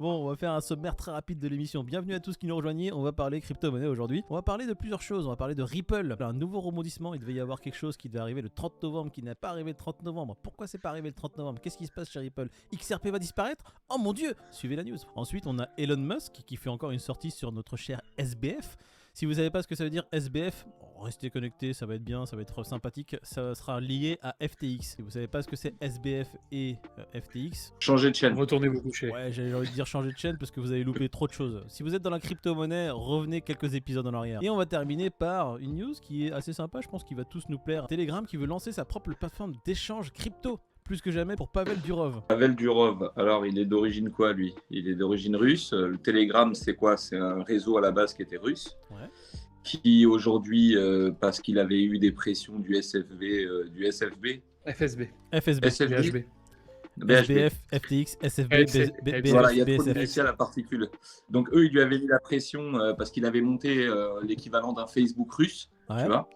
Bon, on va faire un sommaire très rapide de l'émission. Bienvenue à tous qui nous rejoignez. On va parler crypto-monnaie aujourd'hui. On va parler de plusieurs choses. On va parler de Ripple, un nouveau rebondissement. Il devait y avoir quelque chose qui devait arriver le 30 novembre, qui n'a pas arrivé le 30 novembre. Pourquoi c'est pas arrivé le 30 novembre? Qu'est-ce qui se passe chez Ripple? XRP va disparaître? Oh mon dieu! Suivez la news. Ensuite, on a Elon Musk qui fait encore une sortie sur notre cher SBF. Si vous savez pas ce que ça veut dire SBF, restez connectés, ça va être bien, ça va être sympathique. Ça sera lié à FTX. Si vous savez pas ce que c'est SBF et FTX, Changez de chaîne. Retournez vous coucher. ouais, j'avais envie de dire changer de chaîne parce que vous avez loupé trop de choses. Si vous êtes dans la crypto-monnaie, revenez quelques épisodes en arrière. Et on va terminer par une news qui est assez sympa, je pense qu'il va tous nous plaire. Telegram qui veut lancer sa propre plateforme d'échange crypto. Plus que jamais pour Pavel Durov. Pavel Durov, alors il est d'origine quoi lui? Il est d'origine russe. Le Telegram, c'est quoi? C'est un réseau à la base qui était russe. Ouais. Qui aujourd'hui, parce qu'il avait eu des pressions du SFB, FSB. FSB. BHB. SBF, FTX, SFB, Voilà, il y a trop de BSF. initiales à particules. Donc eux, ils lui avaient mis la pression parce qu'il avait monté l'équivalent d'un Facebook russe, Ouais. tu vois.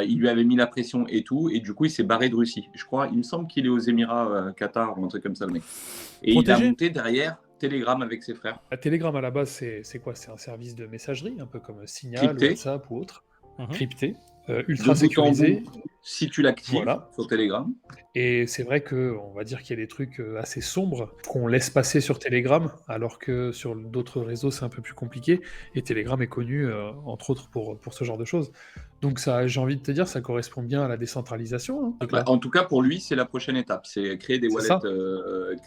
Il lui avait mis la pression et tout, et du coup, il s'est barré de Russie. Je crois, il me semble qu'il est aux Émirats, Qatar ou un truc comme ça, le mec. Et Protégé. il a monté derrière Telegram avec ses frères. La Telegram à la base, c'est quoi? C'est un service de messagerie, un peu comme Signal, Crypté. WhatsApp ou autre. Mhm. Crypté, De ultra bout en sécurisé. bout, si tu l'actives Voilà. sur Telegram. Et c'est vrai qu'on va dire qu'il y a des trucs assez sombres qu'on laisse passer sur Telegram, alors que sur d'autres réseaux, c'est un peu plus compliqué. Et Telegram est connu, entre autres, pour ce genre de choses. Donc ça, j'ai envie de te dire, ça correspond bien à la décentralisation. Hein. Bah, en tout cas, pour lui, c'est la prochaine étape. C'est créer des C'est wallets, ça.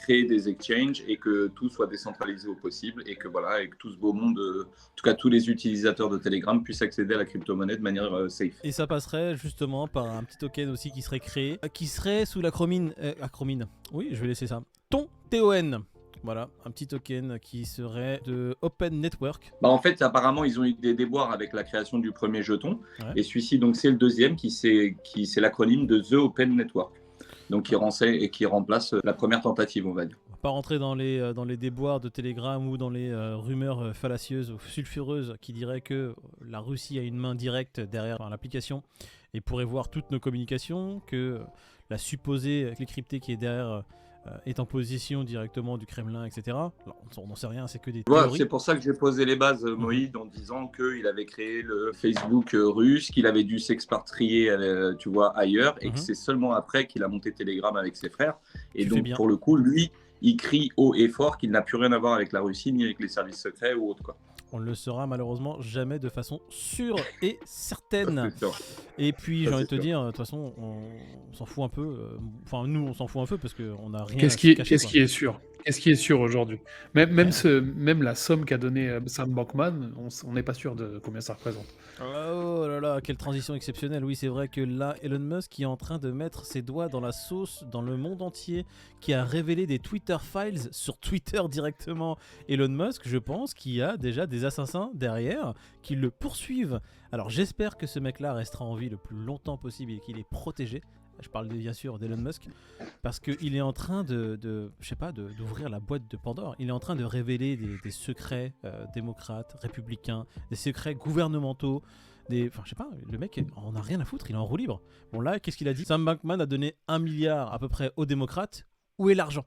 créer des exchanges et que tout soit décentralisé au possible et que voilà, et que tout ce beau monde, en tout cas tous les utilisateurs de Telegram puissent accéder à la crypto-monnaie de manière safe. Et ça passerait justement par un petit token aussi qui serait créé, qui serait sous l'acronyme, oui, je vais laisser ça. TON. Voilà, un petit token qui serait de Open Network. Bah, en fait, apparemment, ils ont eu des déboires avec la création du premier jeton. Ouais. Et celui-ci, donc, c'est le deuxième c'est l'acronyme de The Open Network. Donc, qui remplace la première tentative, on va dire. On va pas rentrer dans les déboires de Telegram ou dans les rumeurs fallacieuses ou sulfureuses qui diraient que la Russie a une main directe derrière l'application et pourrait voir toutes nos communications, que la supposée clé cryptée qui est derrière est en position directement du Kremlin, etc. Alors, on n'en sait rien, c'est que des Ouais, théories. c'est pour ça que j'ai posé les bases, Moïse, en disant qu'il avait créé le Facebook russe, qu'il avait dû s'expatrier, tu vois, ailleurs, et que c'est seulement après qu'il a monté Telegram avec ses frères. Et Tu fais donc, bien. pour le coup, lui, il crie haut et fort qu'il n'a plus rien à voir avec la Russie, ni avec les services secrets ou autre, quoi. On ne le saura malheureusement jamais de façon sûre et certaine. C'est sûr. Et puis Ça, j'ai envie c'est de te sûr. dire, de toute façon, on s'en fout un peu. Enfin, nous, on s'en fout un peu parce qu'on n'a rien Qu'est-ce à qui cacher. est sûr? Qu'est-ce qui est sûr aujourd'hui? Même la somme qu'a donnée Sam Bankman, on n'est pas sûr de combien ça représente. Oh là là, quelle transition exceptionnelle. Oui, c'est vrai que là, Elon Musk qui est en train de mettre ses doigts dans la sauce dans le monde entier, qui a révélé des Twitter files sur Twitter directement. Elon Musk, je pense qu'il y a déjà des assassins derrière qui le poursuivent. Alors j'espère que ce mec-là restera en vie le plus longtemps possible et qu'il est protégé. Je parle bien sûr d'Elon Musk, parce qu'il est en train d'ouvrir la boîte de Pandore. Il est en train de révéler des secrets démocrates, républicains, des secrets gouvernementaux. Enfin, je sais pas, le mec, on n'a rien à foutre, il est en roue libre. Bon, là, qu'est-ce qu'il a dit? Sam Bankman a donné 1 milliard à peu près aux démocrates. Où est l'argent?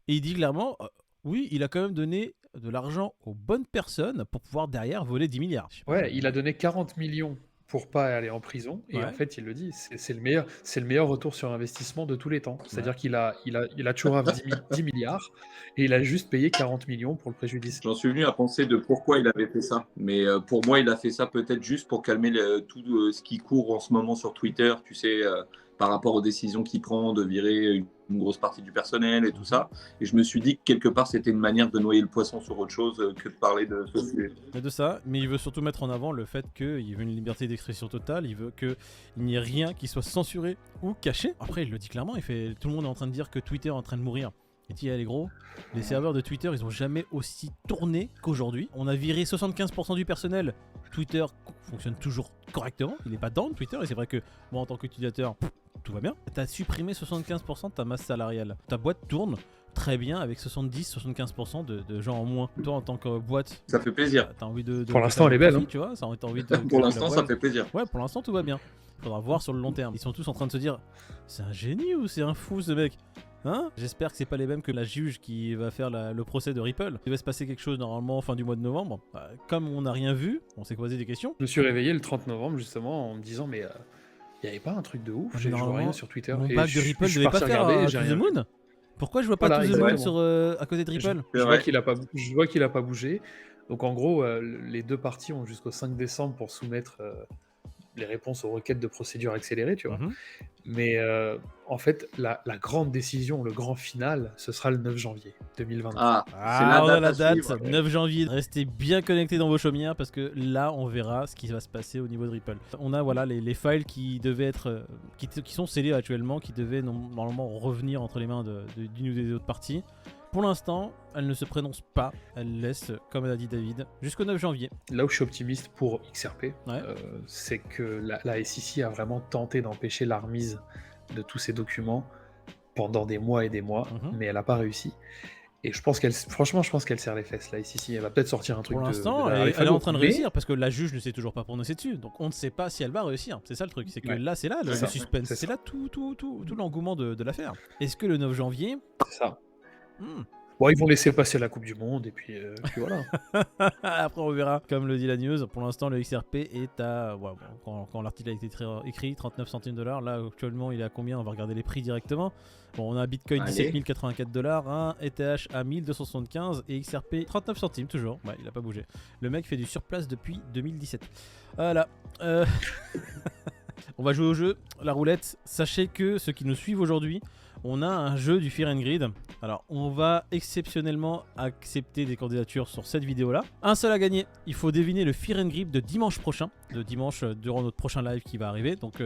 Et il dit clairement, oui, il a quand même donné de l'argent aux bonnes personnes pour pouvoir derrière voler 10 milliards. Ouais, il a donné 40 millions pour pas aller en prison, et Ouais. en fait, il le dit, c'est le meilleur retour sur investissement de tous les temps. C'est-à-dire qu'il a toujours 10 milliards, et il a juste payé 40 millions pour le préjudice. J'en suis venu à penser de pourquoi il avait fait ça. Mais pour moi, il a fait ça peut-être juste pour calmer tout ce qui court en ce moment sur Twitter, tu sais, par rapport aux décisions qu'il prend de virer une grosse partie du personnel et tout ça. Et je me suis dit que quelque part, c'était une manière de noyer le poisson sur autre chose que de parler de ce sujet. Il y a de ça, mais il veut surtout mettre en avant le fait qu'il veut une liberté d'expression totale, il veut qu'il n'y ait rien qui soit censuré ou caché. Après, il le dit clairement, tout le monde est en train de dire que Twitter est en train de mourir. Il dit, les gros, les serveurs de Twitter, ils ont jamais aussi tourné qu'aujourd'hui. On a viré 75% du personnel. Twitter fonctionne toujours correctement, il n'est pas down Twitter, et c'est vrai que moi en tant qu'utilisateur, tout va bien. T'as supprimé 75% de ta masse salariale. Ta boîte tourne très bien avec 70-75% de gens en moins. Toi, en tant que boîte, Ça fait plaisir. t'as envie de Pour l'instant, elle est belle, profit, hein. tu vois, t'as envie de Pour l'instant, ça fait plaisir. Ouais, pour l'instant, tout va bien. Faudra voir sur le long terme. Ils sont tous en train de se dire, c'est un génie ou c'est un fou ce mec? Hein? J'espère que c'est pas les mêmes que la juge qui va faire le procès de Ripple. Il va se passer quelque chose normalement fin du mois de novembre. Comme on n'a rien vu, on s'est posé des questions. Je me suis réveillé le 30 novembre justement en me disant mais il n'y avait pas un truc de ouf, je vois Normalement, rien sur Twitter. Mon Et pack de je Ripple suis devait pas parti faire regarder, To j'ai the rien vu. Moon. Pourquoi je vois pas Voilà, To the Moon exactement. à côté de Ripple? Je vrai. vois qu'il a pas bougé. Donc en gros, les deux parties ont jusqu'au 5 décembre pour soumettre les réponses aux requêtes de procédure accélérée, tu vois. Mhm. Mais en fait, la grande décision, le grand final, ce sera le 9 janvier 2023. Ah, c'est Ah, on a la à date, suivre. 9 janvier. Restez bien connectés dans vos chaumières parce que là, on verra ce qui va se passer au niveau de Ripple. On a voilà les files qui devaient être, qui sont scellés actuellement, qui devaient normalement revenir entre les mains d'une ou des autres parties. Pour l'instant, elle ne se prononce pas. Elle laisse, comme a dit David, jusqu'au 9 janvier. Là où je suis optimiste pour XRP, Ouais. c'est que la SEC a vraiment tenté d'empêcher la remise de tous ces documents pendant des mois et des mois, Mhm. mais elle n'a pas réussi. Et je pense qu'elle serre les fesses, la SEC. Elle va peut-être sortir un truc Pour de l'instant, derrière les elle est en fagots, train de mais réussir parce que la juge ne s'est toujours pas prononcée dessus. Donc on ne sait pas si elle va réussir. C'est ça le truc. C'est que Ouais. là, c'est là le C'est ça. suspense. C'est C'est ça. là tout l'engouement de l'affaire. Est-ce que le 9 janvier. c'est ça. Hmm. Bon, ils vont laisser passer la Coupe du Monde, et puis voilà. Après, on verra. Comme le dit la news, pour l'instant, le XRP est à. Ouais, bon, quand l'article a été écrit, 39 centimes $. Là, actuellement, il est à combien? On va regarder les prix directement. Bon, on a Bitcoin Allez. 17 084 $, un ETH à 1275 et XRP 39 centimes toujours. Ouais, il a pas bougé. Le mec fait du surplace depuis 2017. Voilà. On va jouer au jeu, la roulette. Sachez que ceux qui nous suivent aujourd'hui, on a un jeu du Fear and Greed. Alors, on va exceptionnellement accepter des candidatures sur cette vidéo-là. Un seul à gagner. Il faut deviner le Fear and Greed de dimanche prochain. De dimanche, durant notre prochain live qui va arriver. Donc,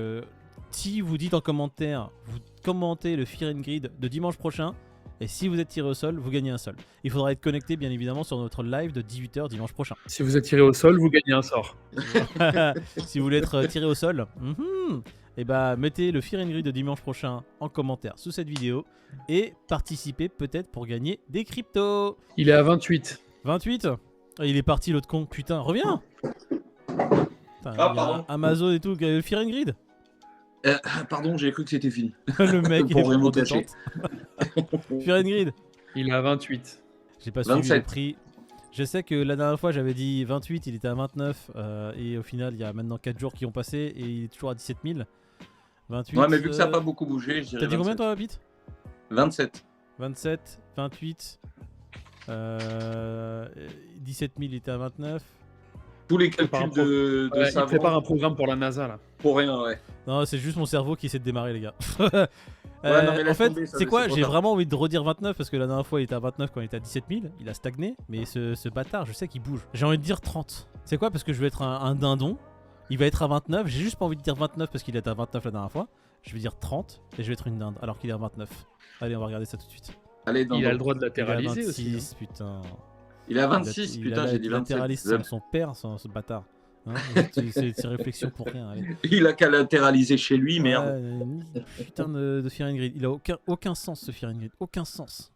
si vous dites en commentaire, vous commentez le Fear and Greed de dimanche prochain. Et si vous êtes tiré au sol, vous gagnez un seul. Il faudra être connecté, bien évidemment, sur notre live de 18h dimanche prochain. Si vous êtes tiré au sol, vous gagnez un sort. Si vous voulez être tiré au sol, et bah mettez le Fear and Greed de dimanche prochain en commentaire sous cette vidéo et participez peut-être pour gagner des cryptos. Il est à 28. 28. Il est parti l'autre con, putain, reviens. Putain, il y a pardon. Amazon et tout, le Fear and Greed. Pardon, j'ai cru que c'était fini. Le mec, il est Pour rien vraiment vous cacher. détente. Fear and Greed. Il est à 28. J'ai pas suivi 27. le prix. Je sais que la dernière fois j'avais dit 28, il était à 29 et au final il y a maintenant 4 jours qui ont passé et il est toujours à 17 000. 28. Ouais, mais vu que ça n'a pas beaucoup bougé, je dirais T'as dit combien 27. toi, Pete? 27. 27, 28, 17 000 il était à 29. Tous les prépare calculs de Ouais, il savants, prépare un programme pour la NASA, là. pour rien, ouais. Non, c'est juste mon cerveau qui essaie de démarrer, les gars. non, mais En laisse fait, tomber, ça, c'est quoi? c'est trop J'ai tard. vraiment envie de redire 29 parce que la dernière fois il était à 29 quand il était à 17 000. Il a stagné, mais ce bâtard, je sais qu'il bouge. J'ai envie de dire 30. C'est quoi? Parce que je vais être un dindon. Il va être à 29. J'ai juste pas envie de dire 29 parce qu'il était à 29 la dernière fois. Je vais dire 30 et je vais être une dinde alors qu'il est à 29. Allez, on va regarder ça tout de suite. Allez, Il a le droit de Il est à latéraliser aussi. 26, putain. Il est à 26, putain, j'ai dit 27. latéraliste, c'est son père, ce bâtard. Hein, c'est réflexions pour rien. Allez. Il a qu'à latéraliser chez lui, merde. Ouais, putain de Fear and Greed. Il a aucun sens ce Fear and Greed. Aucun sens.